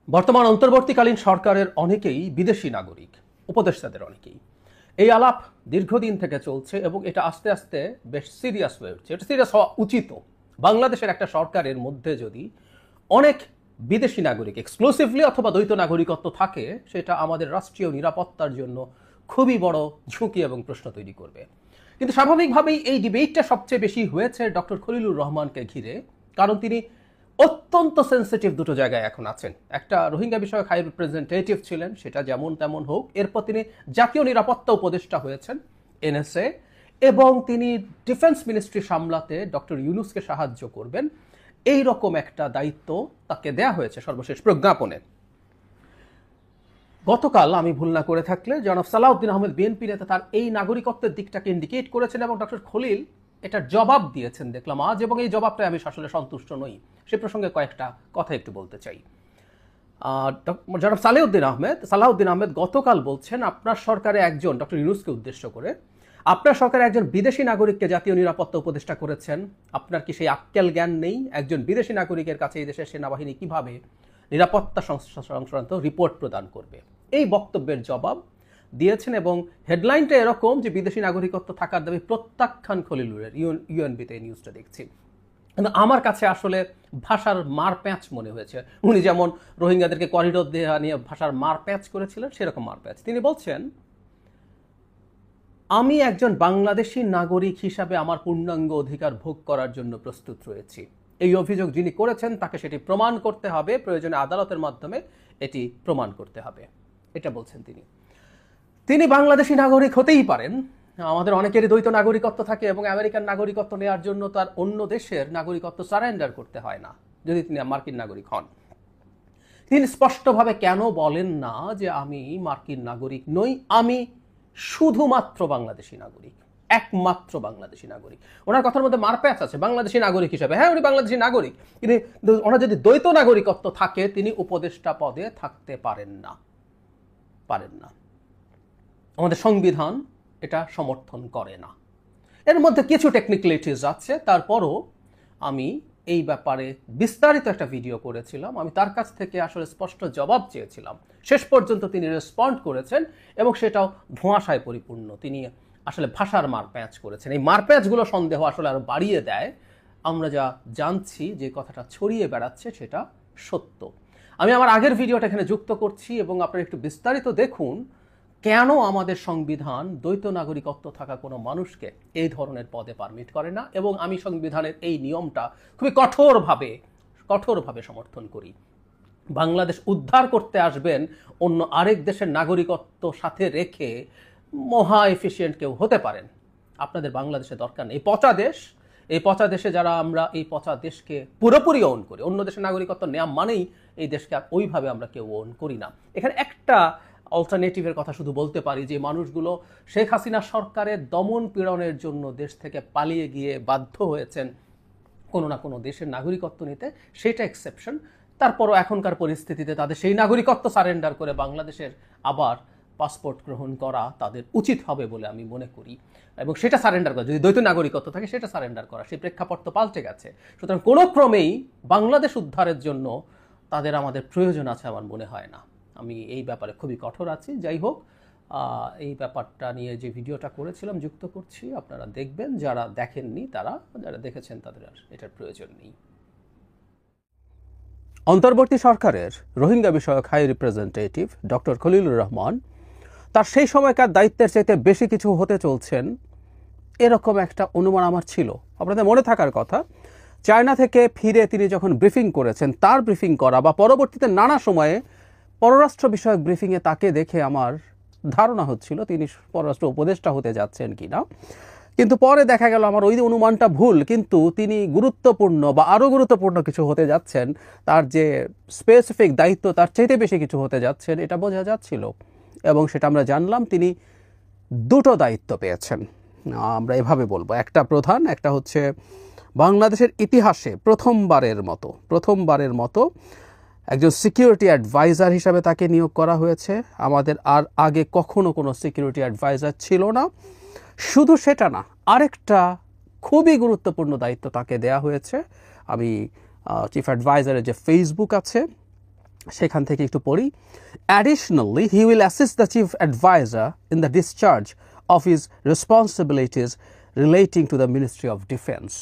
বর্তমান অন্তর্বর্তীকালীন সরকারের অনেকেই বিদেশি নাগরিক, উপদেষ্টাদের অনেকেই। এই আলাপ দীর্ঘদিন থেকে চলছে এবং এটা আস্তে আস্তে বেশ সিরিয়াস হয়ে উঠছে। এটা সিরিয়াস হওয়া উচিত। বাংলাদেশের একটা সরকারের মধ্যে যদি অনেক বিদেশি নাগরিক এক্সক্লুসিভলি অথবা দ্বৈত নাগরিকত্ব থাকে, সেটা আমাদের রাষ্ট্রীয় নিরাপত্তার জন্য খুবই বড় ঝুঁকি এবং প্রশ্ন তৈরি করবে। কিন্তু স্বাভাবিকভাবেই এই ডিবেটটা সবচেয়ে বেশি হয়েছে ডক্টর খলিলুর রহমানকে ঘিরে, কারণ তিনি অত্যন্ত সেন্সিটিভ দুটো জায়গায় এখন আছেন। একটা রোহিঙ্গা বিষয়ক হাই রিপ্রেজেন্টেটিভ ছিলেন, সেটা যেমন তেমন হোক। এরপর তিনি জাতীয় নিরাপত্তা উপদেষ্টা হয়েছেন এনএসএ, এবং তিনি ডিফেন্স মিনিস্ট্রি সামলাতে ডক্টর ইউনূসকে সাহায্য করবেন, এই রকম একটা দায়িত্ব তাকে দেয়া হয়েছে সর্বশেষ প্রজ্ঞাপনে। গতকাল আমি ভুল না করে থাকলে জনাব সালাউদ্দিন আহমেদ বিএনপি নেতা তার এই নাগরিকত্বের দিকটাকে ইন্ডিকেট করেছেন এবং ডক্টর খলিল এটার জবাব দিয়েছেন দেখলাম আজ, এবং এই জবাবটায় আমি আসলে সন্তুষ্ট নই। সে প্রসঙ্গে কয়েকটা কথা একটু বলতে চাই। জনাব সালাউদ্দিন আহমেদ গতকাল বলছেন আপনার সরকারে একজন, ডক্টর ইউনূসকে উদ্দেশ্য করে, আপনার সরকারে একজন বিদেশি নাগরিককে জাতীয় নিরাপত্তা উপদেষ্টা করেছেন। আপনার কি সেই আক্কেল জ্ঞান নেই? একজন বিদেশি নাগরিকের কাছে এই দেশের সেনাবাহিনী কিভাবে নিরাপত্তা সংক্রান্ত রিপোর্ট প্রদান করবে? এই বক্তব্যের জবাব দিয়েছেন এবং হেডলাইনটা এরকম যে বিদেশি নাগরিকত্ব থাকার দাবি প্রত্যাখ্যান খলিলুরের। ইউএনবিতে এই নিউজটা দেখছি। কিন্তু আমার কাছে আসলে ভাষার মারপ্যাঁচ মনে হয়েছে। উনি যেমন রোহিঙ্গাদেরকে করিডোর দেওয়া নিয়ে ভাষার মারপ্যাঁচ করেছিলেন, সেরকম মারপ্যাঁচ। তিনি বলছেন, আমি একজন বাংলাদেশি নাগরিক হিসাবে আমার পূর্ণাঙ্গ অধিকার ভোগ করার জন্য প্রস্তুত রয়েছি। এই অভিযোগ যিনি করেছেন তাকে সেটি প্রমাণ করতে হবে, প্রয়োজনে আদালতের মাধ্যমে এটি প্রমাণ করতে হবে, এটা বলছেন তিনি। তিনি বাংলাদেশি নাগরিক হতেই পারেন, আমাদের অনেকেরই দ্বৈত নাগরিকত্ব থাকে এবং আমেরিকান নাগরিকত্ব নেওয়ার জন্য তার অন্য দেশের নাগরিকত্ব সারেন্ডার করতে হয় না যদি তিনি মার্কিন নাগরিক হন। তিনি স্পষ্টভাবে কেন বলেন না যে আমি মার্কিন নাগরিক নই, আমি শুধুমাত্র বাংলাদেশি নাগরিক, একমাত্র বাংলাদেশি নাগরিক? ওনার কথার মধ্যে মারপ্যাচ আছে বাংলাদেশি নাগরিক হিসেবে। হ্যাঁ, উনি বাংলাদেশি নাগরিক, কিন্তু ওনার যদি দ্বৈত নাগরিকত্ব থাকে তিনি উপদেষ্টা পদে থাকতে পারেন না। আমাদের সংবিধান এটা সমর্থন করে না। এর মধ্যে কিছু টেকনিক্যালিটিস আছে, তারপরও আমি এই ব্যাপারে বিস্তারিত একটা ভিডিও করেছিলাম। আমি তার কাছ থেকে আসলে স্পষ্ট জবাব চেয়েছিলাম। শেষ পর্যন্ত তিনি রেসপন্ড করেছেন এবং সেটাও ধোঁয়াশায় পরিপূর্ণ। তিনি আসলে ভাষার মারপ্যাঁচ করেছেন। এই মারপ্যাঁচগুলো সন্দেহ আসলে আরো বাড়িয়ে দেয়। আমরা যা জানছি, যে কথাটা ছড়িয়ে বেড়াচ্ছে সেটা সত্য। আমি আমার আগের ভিডিওটা এখানে যুক্ত করছি এবং আপনারা একটু বিস্তারিত দেখুন কেন আমাদের সংবিধান দ্বৈত নাগরিকত্ব থাকা কোনো মানুষকে এই ধরনের পদে পারমিট করে না, এবং আমি সংবিধানের এই নিয়মটা খুবই কঠোরভাবে সমর্থন করি। বাংলাদেশ উদ্ধার করতে আসবেন অন্য আরেক দেশের নাগরিকত্ব সাথে রেখে মহা এফিশিয়েন্ট কেউ হতে পারেন, আপনাদের বাংলাদেশে দরকার নেই। এই পচা দেশে যারা আমরা এই পচা দেশকে পুরোপুরি ওন করি, অন্য দেশের নাগরিকত্ব নেওয়া মানেই এই দেশকে আর ওইভাবে আমরা কেউ ওন করি না। এখানে একটা অল্টারনেটিভের কথা শুধু বলতে পারি, যে মানুষগুলো শেখ হাসিনা সরকারের দমন পীড়নের জন্য দেশ থেকে পালিয়ে গিয়ে বাধ্য হয়েছেন কোনো না কোনো দেশের নাগরিকত্ব নিতে, সেটা এক্সেপশন। তারপরও এখনকার পরিস্থিতিতে তাদের সেই নাগরিকত্ব সারেন্ডার করে বাংলাদেশের আবার পাসপোর্ট গ্রহণ করা তাদের উচিত হবে বলে আমি মনে করি, এবং সেটা সারেন্ডার করা, যদি দ্বৈত নাগরিকত্ব থাকে সেটা সারেন্ডার করা। সেই প্রেক্ষাপট তো পাল্টে গেছে। সুতরাং কোনো ক্রমেই বাংলাদেশ উদ্ধারের জন্য তাদের আমাদের প্রয়োজন আছে আমার মনে হয় না। আমি এই ব্যাপারে খুবই কঠোর আছি। যাই হোক, এই ব্যাপারটা নিয়ে যে ভিডিওটা করেছিলাম যুক্ত করছি, আপনারা দেখবেন। যারা দেখেননি, যারা দেখেছেন তাদের আর এটার প্রয়োজন নেই। অন্তর্বর্তী সরকারের রোহিঙ্গা বিষয়ক high representative doctor Khalilur Rahman তার সেই সময়কার দায়িত্বের চাইতে বেশি কিছু হতে চলছেন, এরকম একটা অনুমান আমার ছিল। আপনাদের মনে থাকার কথা, চায়না থেকে ফিরে তিনি যখন ব্রিফিং করেছেন, তার ব্রিফিং করা বা পরবর্তীতে নানা সময়ে পররাষ্ট্র বিষয়ক ব্রিফিংয়ে তাকে দেখে আমার ধারণা হচ্ছিল তিনি পররাষ্ট্র উপদেষ্টা হতে যাচ্ছেন কিনা, কিন্তু পরে দেখা গেল আমার ওই অনুমানটা ভুল। কিন্তু তিনি গুরুত্বপূর্ণ বা আরও গুরুত্বপূর্ণ কিছু হতে যাচ্ছেন, তার যে স্পেসিফিক দায়িত্ব তার চাইতে বেশি কিছু হতে যাচ্ছেন, এটা বোঝা যাচ্ছিল। এবং সেটা আমরা জানলাম, তিনি দুটো দায়িত্ব পেয়েছেন, আমরা এভাবে বলবো। একটা প্রধান, একটা হচ্ছে বাংলাদেশের ইতিহাসে প্রথমবারের মতো একজন সিকিউরিটি অ্যাডভাইজার হিসাবে তাকে নিয়োগ করা হয়েছে। আমাদের আর আগে কখনো কোনো সিকিউরিটি অ্যাডভাইজার ছিল না। শুধু সেটা না, আরেকটা খুবই গুরুত্বপূর্ণ দায়িত্ব তাকে দেয়া হয়েছে। আমি চিফ অ্যাডভাইজারের যে ফেসবুক আছে সেখান থেকে একটু পড়ি। Additionally, he will assist the chief advisor in the discharge of his responsibilities relating to the Ministry of Defense.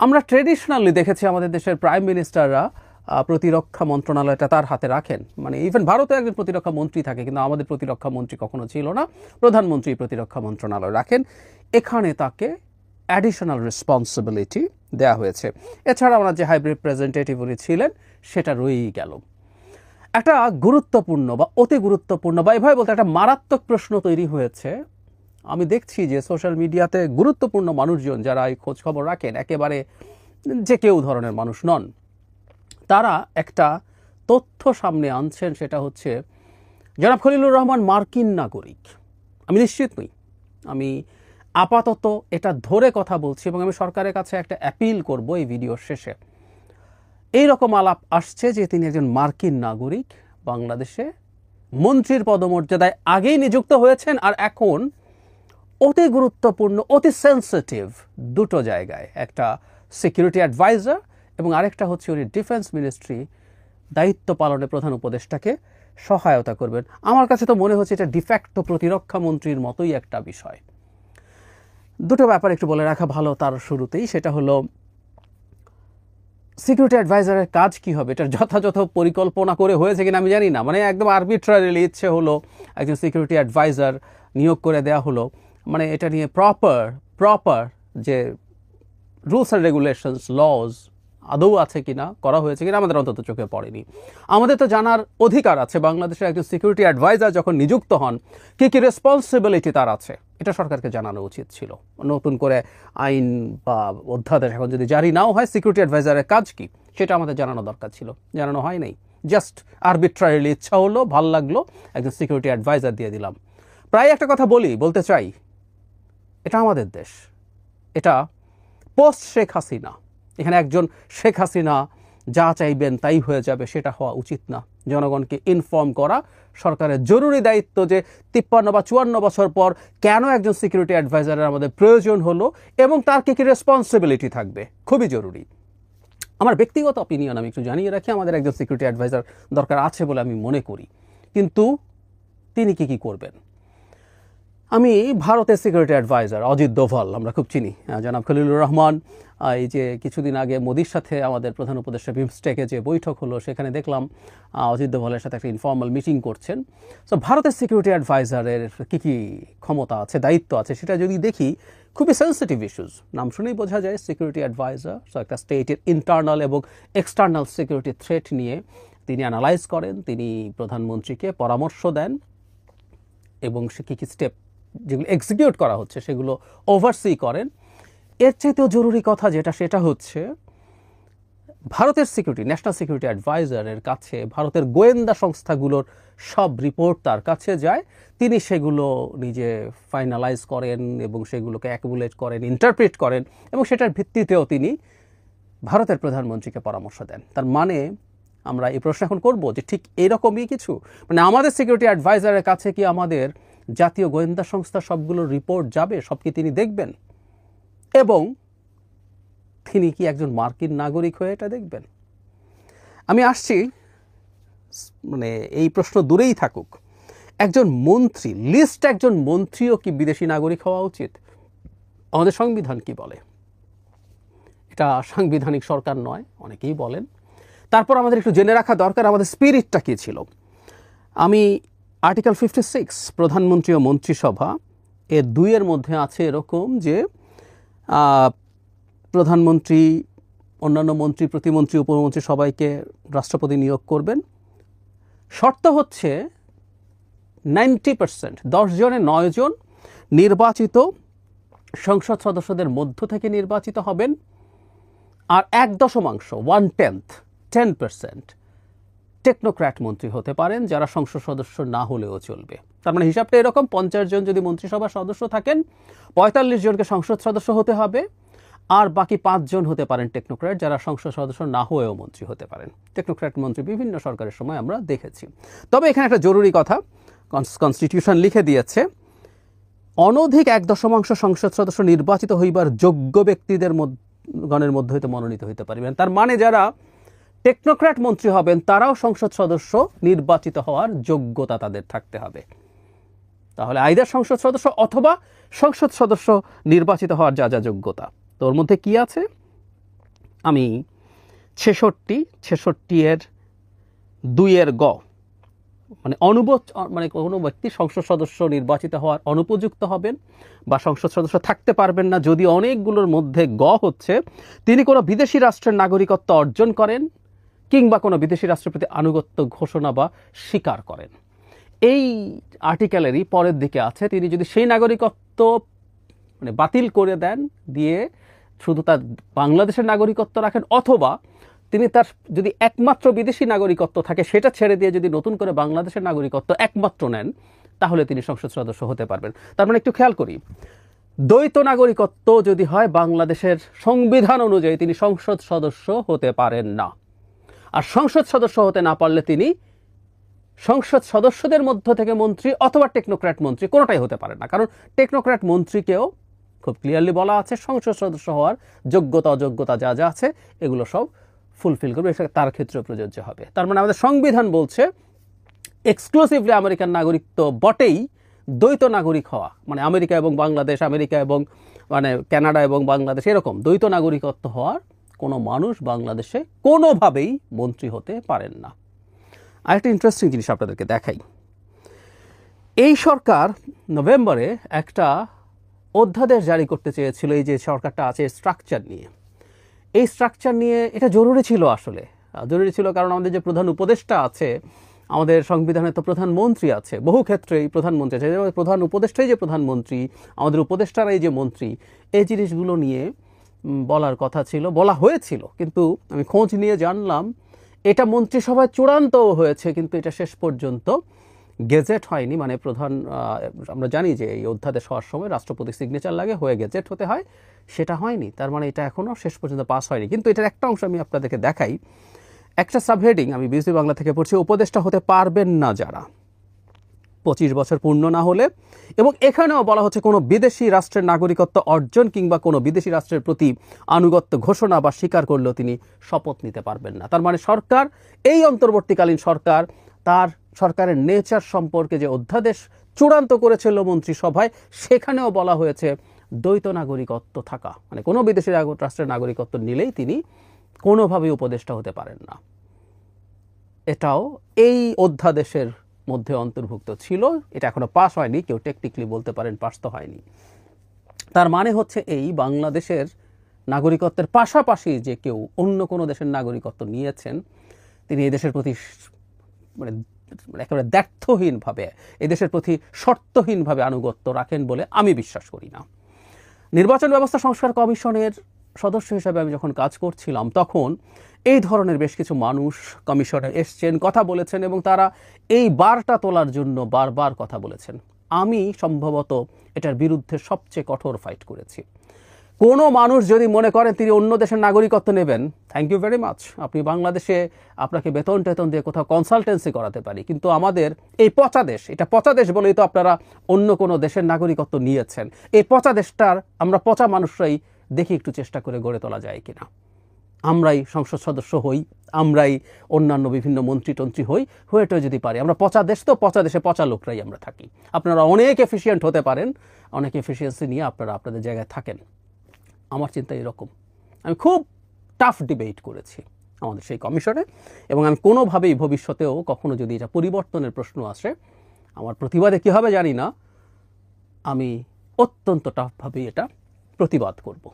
আমরা ট্রেডিশনালি দেখেছি আমাদের দেশের প্রাইম মিনিস্টাররা প্রতিরক্ষা মন্ত্রণালয়টা তার হাতে রাখেন। মানে ইভেন ভারতে একজন প্রতিরক্ষা মন্ত্রী থাকে, কিন্তু আমাদের প্রতিরক্ষা মন্ত্রী কখনো ছিল না, প্রধানমন্ত্রী প্রতিরক্ষা মন্ত্রণালয় রাখেন। এখানে তাকে অ্যাডিশনাল রেসপন্সিবিলিটি দেওয়া হয়েছে। এছাড়া ওনার যে হাই রিপ্রেজেন্টেটিভ উনি ছিলেন সেটা রয়েই গেল। একটা গুরুত্বপূর্ণ বা অতি গুরুত্বপূর্ণ বা এভাবে বলতে একটা মারাত্মক প্রশ্ন তৈরি হয়েছে। আমি দেখছি যে সোশ্যাল মিডিয়াতে গুরুত্বপূর্ণ মানুষজন যারা এই খোঁজ খবর রাখেন, একেবারে যে কেউ ধরনের মানুষ নন, তারা একটা তথ্য সামনে আনছেন, সেটা হচ্ছে জনাব খলিলুর রহমান মার্কিন নাগরিক। আমি নিশ্চিত নই, আমি আপাতত এটা ধরে কথা বলছি এবং আমি সরকারের কাছে একটা অ্যাপিল করব এই ভিডিওর শেষে। এই রকম আলাপ আসছে যে তিনি একজন মার্কিন নাগরিক, বাংলাদেশে মন্ত্রীর পদমর্যাদায় আগেই নিযুক্ত হয়েছেন, আর এখন অতি গুরুত্বপূর্ণ অতি সেন্সিটিভ দুটো জায়গায়, একটা সিকিউরিটি অ্যাডভাইজার এবং আরেকটা হচ্ছে উনি ডিফেন্স মিনিস্ট্রি দায়িত্ব পালনে প্রধান উপদেষ্টাকে সহায়তা করবেন। আমার কাছে তো মনে হচ্ছে এটা ডিফ্যাক্টো প্রতিরক্ষা মন্ত্রীর মতোই একটা বিষয়। দুটো ব্যাপার একটু বলে রাখা ভালো তার শুরুতেই, সেটা হলো সিকিউরিটি অ্যাডভাইজারের কাজ কি হবে, এটার যথাযথ পরিকল্পনা করে হয়েছে কিনা আমি জানি না। মানে একদম আরবিট্রারিলি ইচ্ছে হলো একজন সিকিউরিটি অ্যাডভাইজার নিয়োগ করে দেওয়া হলো, মানে এটা নিয়ে প্রপার যে রুলস অ্যান্ড রেগুলেশনস লজ আদৌ আছে কিনা, করা হয়েছে কিনা আমাদের অন্তত চোখে পড়েনি। আমাদের তো জানার অধিকার আছে বাংলাদেশের একজন সিকিউরিটি অ্যাডভাইজার যখন নিযুক্ত হন কী কী রেসপন্সিবিলিটি তার আছে, এটা সরকারকে জানানো উচিত ছিল। নতুন করে আইন বা অধ্যাদেশ এখন যদি জারি নাও হয় সিকিউরিটি অ্যাডভাইজারের কাজ কি সেটা আমাদের জানানো দরকার ছিল, জানানো হয় নাই। জাস্ট আরবিট্রারিলি ইচ্ছা হলো, ভাল লাগলো, একজন সিকিউরিটি অ্যাডভাইজার দিয়ে দিলাম। প্রায় একটা কথা বলতে চাই, এটা আমাদের দেশ, এটা পোস্ট শেখ হাসিনা। এখানে একজন শেখ হাসিনা যা চাইবেন তাই হয়ে যাবে, সেটা হওয়া উচিত না। জনগণকে ইনফর্ম করা সরকারের জরুরি দায়িত্ব, যে 53 বা 54 বছর পর কেন একজন সিকিউরিটি অ্যাডভাইজারের আমাদের প্রয়োজন হলো এবং তার কী কী রেসপন্সিবিলিটি থাকবে, খুবই জরুরি। আমার ব্যক্তিগত অপিনিয়ন আমি একটু জানিয়ে রাখি, আমাদের একজন সিকিউরিটি অ্যাডভাইজার দরকার আছে বলে আমি মনে করি, কিন্তু তিনি কি করবেন। আমি ভারতের সিকিউরিটি অ্যাডভাইজার অজিত দোভাল আমরা খুব চিনি, জনাব খলিলুর রহমান। এই যে কিছুদিন আগে মোদির সাথে আমাদের প্রধান উপদেষ্টা বিমস্টেকে যে বৈঠক হলো, সেখানে দেখলাম অজিত দোভালের সাথে একটা ইনফর্মাল মিটিং করছেন। সো ভারতের সিকিউরিটি অ্যাডভাইজারের কী কী ক্ষমতা আছে, দায়িত্ব আছে, সেটা যদি দেখি খুবই সেন্সিটিভ ইস্যুস। নাম শুনেই বোঝা যায় সিকিউরিটি অ্যাডভাইজার। সো একটা স্টেটের ইন্টারনাল এবং এক্সটার্নাল সিকিউরিটি থ্রেট নিয়ে তিনি অ্যানালাইজ করেন, তিনি প্রধানমন্ত্রীকে পরামর্শ দেন এবং সে কী কী স্টেপ যেগুলো এক্সিকিউট করা হচ্ছে সেগুলো ওভারসি করেন। এর চাইতেও জরুরি কথা যেটা, সেটা হচ্ছে ভারতের সিকিউরিটি ন্যাশনাল সিকিউরিটি অ্যাডভাইজারের কাছে ভারতের গোয়েন্দা সংস্থাগুলোর সব রিপোর্ট তার কাছে যায়, তিনি সেগুলো নিজে ফাইনালাইজ করেন এবং সেগুলোকে অ্যাকুমুলেট করেন, ইন্টারপ্রিট করেন এবং সেটার ভিত্তিতেও তিনি ভারতের প্রধানমন্ত্রীকে পরামর্শ দেন। তার মানে আমরা এই প্রশ্ন এখন করবো যে ঠিক এরকমই কিছু, মানে আমাদের সিকিউরিটি অ্যাডভাইজারের কাছে কি আমাদের জাতীয় গোয়েন্দা সংস্থা সবগুলো রিপোর্ট যাবে, সব কি তিনি দেখবেন এবং তিনি কি একজন মার্কিন নাগরিক হয়ে এটা দেখবেন? আমি আসছি, মানে এই প্রশ্ন দূরেই থাকুক, একজন মন্ত্রী লিস্ট একজন মন্ত্রীও কি বিদেশি নাগরিক হওয়া উচিত? আমাদের সংবিধান কি বলে? এটা সাংবিধানিক সরকার নয়, অনেকেই বলেন। তারপর আমাদের একটু জেনে রাখা দরকার আমাদের স্পিরিটটা কী ছিল। আমি আর্টিকেল 56 প্রধানমন্ত্রী ও মন্ত্রিসভা এর 2 মধ্যে আছে এরকম যে প্রধানমন্ত্রী অন্যান্য মন্ত্রী, প্রতিমন্ত্রী, উপমন্ত্রী সবাইকে রাষ্ট্রপতি নিয়োগ করবেন। শর্ত হচ্ছে 90%, 10 জনে 9 জন নির্বাচিত সংসদ সদস্যদের মধ্য থেকে নির্বাচিত হবেন, আর 1/10 টেকনোক্র্যাট মন্ত্রী হতে পারেন যারা সংসদ সদস্য না হলেও চলবে। তার মানে হিসাবটা এরকম, 50 জন যদি মন্ত্রিসভার সদস্য থাকেন, 45 জনকে সংসদ সদস্য হতে হবে, আর বাকি 5 জন হতে পারেন টেকনোক্র্যাট যারা সংসদ সদস্য না হয়েও মন্ত্রী হতে পারেন। টেকনোক্র্যাট মন্ত্রী বিভিন্ন সরকারের সময় আমরা দেখেছি। তবে এখানে একটা জরুরি কথা কনস্টিটিউশন লিখে দিয়েছে, অনধিক 1/10 সংসদ সদস্য নির্বাচিত হইবার যোগ্য ব্যক্তিদের গণের মধ্যে হইতে মনোনীত হইতে পারিবেন। তার মানে যারা টেকনোক্র্যাট মন্ত্রী হবেন তারাও সংসদ সদস্য নির্বাচিত হওয়ার যোগ্যতা তাদের থাকতে হবে। তাহলে আইদার সংসদ সদস্য অথবা সংসদ সদস্য নির্বাচিত হওয়ার যা যা যোগ্যতা, তোর মধ্যে কি আছে আমি 66 2 গ মানে মানে কোনো ব্যক্তি সংসদ সদস্য নির্বাচিত হওয়ার অনুপযুক্ত হবেন বা সংসদ সদস্য থাকতে পারবেন না যদি অনেকগুলোর মধ্যে গ হচ্ছে তিনি কোনো বিদেশি রাষ্ট্রের নাগরিকত্ব অর্জন করেন কিংবা কোনো বিদেশি রাষ্ট্রের প্রতি আনুগত্য ঘোষণা বা স্বীকার করেন। এই আর্টিকেলেরই পরের দিকে আছে তিনি যদি সেই নাগরিকত্ব মানে বাতিল করে দেন দিয়ে শুধু তার বাংলাদেশের নাগরিকত্ব রাখেন অথবা তিনি তার যদি একমাত্র বিদেশি নাগরিকত্ব থাকে সেটা ছেড়ে দিয়ে যদি নতুন করে বাংলাদেশের নাগরিকত্ব একমাত্র নেন তাহলে তিনি সংসদ সদস্য হতে পারবেন। তার মানে একটু খেয়াল করি, দ্বৈত নাগরিকত্ব যদি হয় বাংলাদেশের সংবিধান অনুযায়ী তিনি সংসদ সদস্য হতে পারেন না, আর সংসদ সদস্য হতে না পারলে তিনি সংসদ সদস্যদের মধ্য থেকে মন্ত্রী অথবা টেকনোক্র্যাট মন্ত্রী কোনোটাই হতে পারে না, কারণ টেকনোক্র্যাট মন্ত্রীকেও খুব ক্লিয়ারলি বলা আছে সংসদ সদস্য হওয়ার যোগ্যতা অযোগ্যতা যা যা আছে এগুলো সব ফুলফিল করবে, এটা তার ক্ষেত্রে প্রযোজ্য হবে। তার মানে আমাদের সংবিধান বলছে এক্সক্লুসিভলি আমেরিকান নাগরিকত্ব বটেই দ্বৈত নাগরিক হওয়া মানে আমেরিকা এবং বাংলাদেশ, আমেরিকা এবং মানে কানাডা এবং বাংলাদেশ এরকম দ্বৈত নাগরিকত্ব হওয়ার কোনো মানুষ বাংলাদেশে কোনোভাবেই মন্ত্রী হতে পারেন না। আরেকটা ইন্টারেস্টিং জিনিস আপনাদেরকে দেখাই, এই সরকার নভেম্বরে একটা অধ্যাদেশ জারি করতে চেয়েছিল এই যে সরকারটা আছে স্ট্রাকচার নিয়ে। এই স্ট্রাকচার নিয়ে এটা জরুরি ছিল, আসলে জরুরি ছিল কারণ আমাদের যে প্রধান উপদেষ্টা আছে আমাদের সংবিধানে তো প্রধানমন্ত্রী আছে, বহু ক্ষেত্রেই প্রধানমন্ত্রী আছে, প্রধান উপদেষ্টাই যে প্রধানমন্ত্রী আমাদের উপদেষ্টারাই যে মন্ত্রী, এই জিনিসগুলো নিয়ে বলার কথা ছিল, বলা হয়েছিল, কিন্তু আমি খোঁজ নিয়ে জানলাম এটা মন্ত্রিসভায় চূড়ান্তও হয়েছে কিন্তু এটা শেষ পর্যন্ত গেজেট হয়নি। মানে প্রধান আমরা জানি যে এই অধ্যাদেশ হওয়ার সময় রাষ্ট্রপতি সিগনেচার লাগে হয়ে গেজেট হতে হয়, সেটা হয়নি। তার মানে এটা এখনও শেষ পর্যন্ত পাস হয়নি। কিন্তু এটার একটা অংশ আমি আপনাদেরকে দেখাই, একটা সাবহেডিং আমি বিবিসি বাংলা থেকে পড়ছি, উপদেষ্টা হতে পারবেন না যারা 25 বছর পূর্ণ না হলে, এবং এখানেও বলা হচ্ছে কোনো বিদেশি রাষ্ট্রের নাগরিকত্ব অর্জন কিংবা কোনো বিদেশি রাষ্ট্রের প্রতি আনুগত্য ঘোষণা বা স্বীকার করলেও তিনি শপথ নিতে পারবেন না। তার মানে সরকার এই অন্তর্বর্তীকালীন সরকার তার সরকারের নেচার সম্পর্কে যে অধ্যাদেশ চূড়ান্ত করেছিল মন্ত্রিসভায় সেখানেও বলা হয়েছে দ্বৈত নাগরিকত্ব থাকা মানে কোনো বিদেশি রাষ্ট্রের নাগরিকত্ব নিলেই তিনি কোনোভাবেই উপদেষ্টা হতে পারেন না। এটাও এই অধ্যাদেশের মধ্যে অন্তর্ভুক্ত ছিল, এটা এখনো পাস হয়নি, কেউ টেকনিক্যালি বলতে পারেন পাস তো হয়নি। তার মানে হচ্ছে এই বাংলাদেশের নাগরিকত্বের পাশাপাশি যে কেউ অন্য কোনো দেশের নাগরিকত্ব নিয়েছেন তিনি এই দেশের প্রতি মানে একেবারে দ্ব্যর্থহীনভাবে এই দেশের প্রতি শর্তহীনভাবে আনুগত্য রাখেন বলে আমি বিশ্বাস করি না। নির্বাচন ব্যবস্থা সংস্কার কমিশনের সদস্য হিসেবে আমি যখন কাজ করছিলাম তখন এই ধরনের বেশ কিছু মানুষ কমিশনে এসছেন, কথা বলেছেন এবং তারা এই বারটা তোলার জন্য বারবার কথা বলেছেন। আমি সম্ভবত এটার বিরুদ্ধে সবচেয়ে কঠোর ফাইট করেছি। কোনো মানুষ যদি মনে করেন তিনি অন্য দেশের নাগরিকত্ব নেবেন, থ্যাংক ইউ ভেরি মাচ, আপনি বাংলাদেশে আপনাকে বেতন টেতন দিয়ে কোথাও কনসালটেন্সি করাতে পারি, কিন্তু আমাদের এই পচা দেশ, এটা পচা দেশ বলেই তো আপনারা অন্য কোনো দেশের নাগরিকত্ব নিয়েছেন, এই পচা দেশটার আমরা পচা মানুষরাই দেখি একটু চেষ্টা করে গড়ে তোলা যায় কিনা। আমরাই সংসদ সদস্য হই, আমরাই অন্যান্য বিভিন্ন মন্ত্রী টন্ত্রী হয়েও যদি পারি, আমরা পচা দেশ তো, পচা দেশে পচা লোকরাই আমরা থাকি। আপনারা অনেক এফিসিয়েন্ট হতে পারেন, অনেক এফিসিয়েন্সি নিয়ে আপনারা আপনাদের জায়গায় থাকেন। আমার চিন্তা এরকম। আমি খুব টাফ ডিবেট করেছি আমাদের সেই কমিশনে এবং আমি কোনোভাবেই ভবিষ্যতেও কখনো যদি এটা পরিবর্তনের প্রশ্ন আসে আমার প্রতিবাদে কী হবে জানি না, আমি অত্যন্ত টাফভাবেই এটা প্রতিবাদ করব,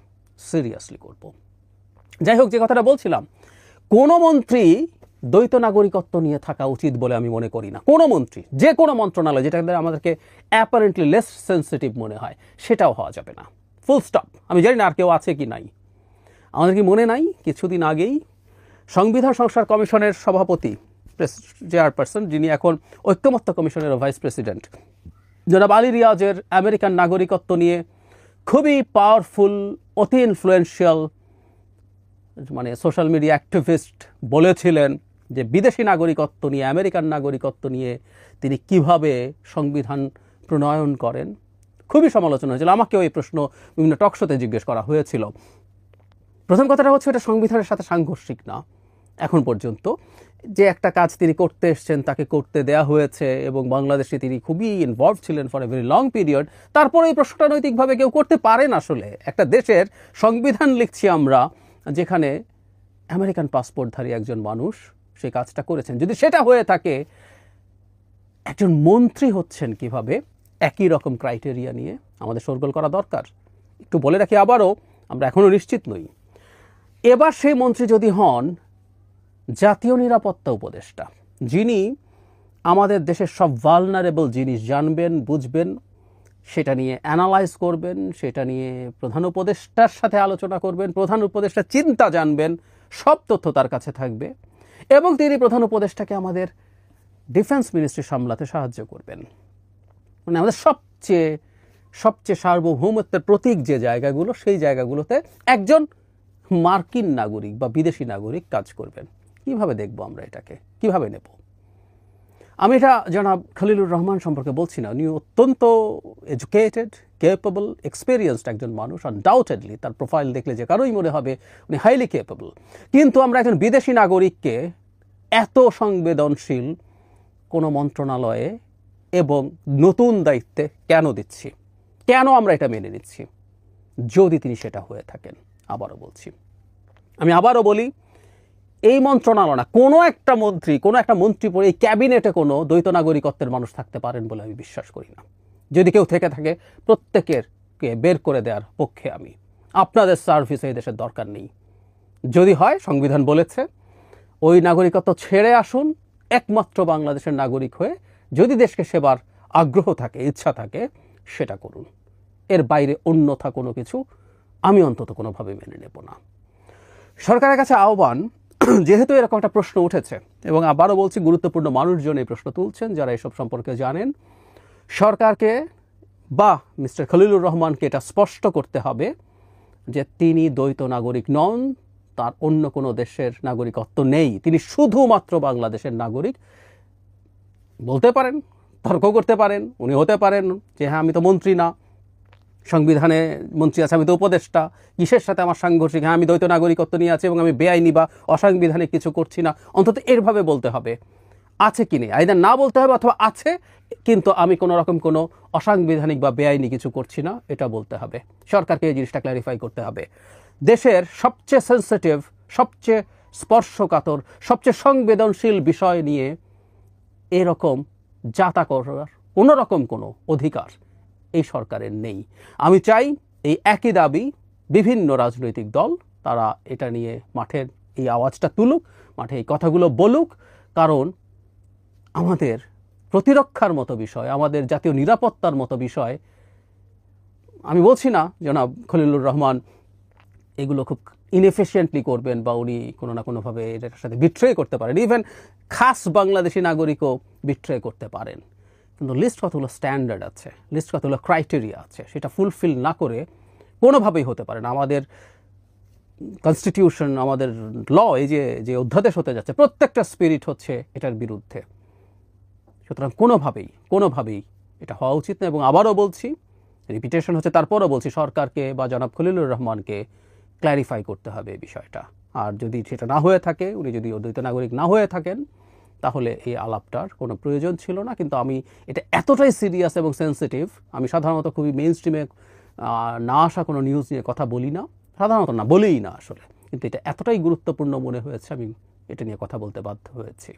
সিরিয়াসলি করব। যাই হোক, যে কথাটা বলছিলাম, কোনো মন্ত্রী দ্বৈত নাগরিকত্ব নিয়ে থাকা উচিত বলে আমি মনে করি না। কোনো মন্ত্রী, যে কোনো মন্ত্রণালয় যেটা আমাদেরকে অ্যাপারেন্টলি লেস সেন্সিটিভ মনে হয় সেটাও হওয়া যাবে না, ফুল স্টপ। আমি জানি না আর কেউ আছে কি নাই। আমাদের কি মনে নাই কিছুদিন আগেই সংবিধান সংস্কার কমিশনের সভাপতি চেয়ারপারসন, যিনি এখন ঐক্যমত্য কমিশনের ভাইস প্রেসিডেন্ট, জনাব আলী রিয়াজের আমেরিকান নাগরিকত্ব নিয়ে খুবই পাওয়ারফুল, অতি ইনফ্লুয়েন্সিয়াল মানে সোশ্যাল মিডিয়া অ্যাক্টিভিস্ট বলেছিলেন যে বিদেশি নাগরিকত্ব নিয়ে, আমেরিকান নাগরিকত্ব নিয়ে তিনি কিভাবে সংবিধান প্রণয়ন করেন। খুবই সমালোচনা হয়েছিল, আমাকেও এই প্রশ্ন বিভিন্ন টকশোতে জিজ্ঞেস করা হয়েছিল। প্রথম কথাটা হচ্ছে এটা সংবিধানের সাথে সাংঘর্ষিক না, এখন পর্যন্ত, যে একটা কাজ তিনি করতে এসছেন তাকে করতে দেয়া হয়েছে এবং বাংলাদেশে তিনি খুবই ইনভলভ ছিলেন for a very long period, তারপরে এই প্রশ্নটা নৈতিকভাবে কেউ করতে পারেন। আসলে একটা দেশের সংবিধান লিখছি আমরা, যেখানে আমেরিকান পাসপোর্টধারী একজন মানুষ সেই কাজটা করেছেন। যদি সেটা হয়ে থাকে, একজন মন্ত্রী হচ্ছেন কিভাবে একই রকম ক্রাইটেরিয়া নিয়ে, আমাদের শোরগোল করা দরকার। একটু বলে রাখি আবারও, আমরা এখনও নিশ্চিত নই। এবার সেই মন্ত্রী যদি হন জাতীয় নিরাপত্তা উপদেষ্টা, যিনি আমাদের দেশের সব ভালনারেবল জিনিস জানবেন, বুঝবেন, সেটা নিয়ে অ্যানালাইজ করবেন, সেটা নিয়ে প্রধান উপদেষ্টার সাথে আলোচনা করবেন, প্রধান উপদেষ্টার চিন্তা জানবেন, সব তথ্য তার কাছে থাকবে, এবং তিনি প্রধান উপদেষ্টাকে আমাদের ডিফেন্স মিনিস্ট্রি সামলাতে সাহায্য করবেন। মানে আমাদের সবচেয়ে সার্বভৌমত্বের প্রতীক যে জায়গাগুলো, সেই জায়গাগুলোতে একজন মার্কিন নাগরিক বা বিদেশি নাগরিক কাজ করবেন। কিভাবে দেখব আমরা এটাকে, কিভাবে নেব? আমি এটা জনাব খলিলুর রহমান সম্পর্কে বলছি না। উনি অত্যন্ত এডুকেটেড, কেপেবল, এক্সপিরিয়েন্সড একজন মানুষ। আনডাউটেডলি তার প্রোফাইল দেখলে যে কারোই মনে হবে উনি হাইলি কেপেবল। কিন্তু আমরা একজন বিদেশি নাগরিককে এত সংবেদনশীল কোনো মন্ত্রণালয়ে এবং নতুন দায়িত্বে কেন দিচ্ছি? কেন আমরা এটা মেনে নিচ্ছি যদি তিনি সেটা হয়ে থাকেন? আমি আবারও বলি, এই মন্ত্রণালয় না, কোনো একটা মন্ত্রী পরে এই ক্যাবিনেটে কোনো দ্বৈত নাগরিকত্বের মানুষ থাকতে পারেন বলে আমি বিশ্বাস করি না। যদি কেউ থেকে থাকে, প্রত্যেকেরকে বের করে দেওয়ার পক্ষে আমি। আপনাদের সার্ভিস এই দেশের দরকার নেই। যদি হয়, সংবিধান বলেছে ওই নাগরিকত্ব ছেড়ে আসুন, একমাত্র বাংলাদেশের নাগরিক হয়ে যদি দেশকে সেবার আগ্রহ থাকে, ইচ্ছা থাকে, সেটা করুন। এর বাইরে অন্যথা কোনো কিছু আমি অন্তত কোনোভাবে মেনে নেব না। সরকারের কাছে আহ্বান, যেহেতু এরকম একটা প্রশ্ন উঠেছে, এবং আবারও বলছি, গুরুত্বপূর্ণ মানুষজন এই প্রশ্ন তুলছেন যারা এসব সম্পর্কে জানেন, সরকারকে বা মিস্টার খলিলুর রহমানকে এটা স্পষ্ট করতে হবে যে তিনি দ্বৈত নাগরিক নন, তার অন্য কোনো দেশের নাগরিকত্ব নেই, তিনি শুধুমাত্র বাংলাদেশের নাগরিক। বলতে পারেন, তর্ক করতে পারেন, উনি হতে পারেন যে হ্যাঁ আমি তো মন্ত্রী না, সংবিধানে মন্ত্রী আছে, আমি তো উপদেষ্টা, কিসের সাথে আমার সাংঘর্ষিক? হ্যাঁ আমি দ্বৈত নাগরিকত্ব নিয়ে আছি এবং আমি বেআইনি বা অসাংবিধানিক কিছু করছি না। অন্তত এরভাবে বলতে হবে আছে কি নেই, আইদার না বলতে হবে অথবা আছে কিন্তু আমি কোনো রকম কোনো অসাংবিধানিক বা বেআইনি কিছু করছি না, এটা বলতে হবে। সরকারকে এই জিনিসটা ক্ল্যারিফাই করতে হবে। দেশের সবচেয়ে সেন্সিটিভ, সবচেয়ে স্পর্শকাতর, সবচেয়ে সংবেদনশীল বিষয় নিয়ে এরকম যাতা করার কোনোরকম কোনো অধিকার এই সরকারের নেই। আমি চাই এই একই দাবি বিভিন্ন রাজনৈতিক দল তারা এটা নিয়ে মাঠের এই আওয়াজটা তুলুক, মাঠে এই কথাগুলো বলুক, কারণ আমাদের প্রতিরক্ষার মতো বিষয়, আমাদের জাতীয় নিরাপত্তার মতো বিষয়, আমি বলছি না জনাব খলিলুর রহমান এগুলো খুব ইনএফিশিয়েন্টলি করবেন বা উনি কোনো না কোনোভাবে এটার সাথে বিট্রে করতে পারেন, ইভেন খাস বাংলাদেশি নাগরিকও বিট্রে করতে পারেন, কিন্তু লিস্ট কতগুলো স্ট্যান্ডার্ড আছে, লিস্ট কতগুলো ক্রাইটেরিয়া আছে, সেটা ফুলফিল না করে কোনোভাবেই হতে পারে না। আমাদের কনস্টিটিউশন, আমাদের ল, এই যে অধ্যাদেশ হতে যাচ্ছে, প্রত্যেকটা স্পিরিট হচ্ছে এটার বিরুদ্ধে। সুতরাং কোনোভাবেই এটা হওয়া উচিত না। এবং আবারও বলছি, রিপিটেশন হচ্ছে, তারপরও বলছি, সরকারকে বা জনাব খলিলুর রহমানকে ক্ল্যারিফাই করতে হবে এই বিষয়টা। আর যদি সেটা না হয়ে থাকে, উনি যদি অদ্বৈত নাগরিক না হয়ে থাকেন, তাহলে এই আলাপটার কোনো প্রয়োজন ছিল না। কিন্তু আমি এটা এতটাই সিরিয়াস এবং সেন্সিটিভ, আমি সাধারণত খুবই মেইন স্ট্রিমে না আসা কোনো নিউজ নিয়ে কথা বলি না, সাধারণত বলেই না আসলে, কিন্তু এটা এতটাই গুরুত্বপূর্ণ মনে হয়েছে, আমি এটা নিয়ে কথা বলতে বাধ্য হয়েছি।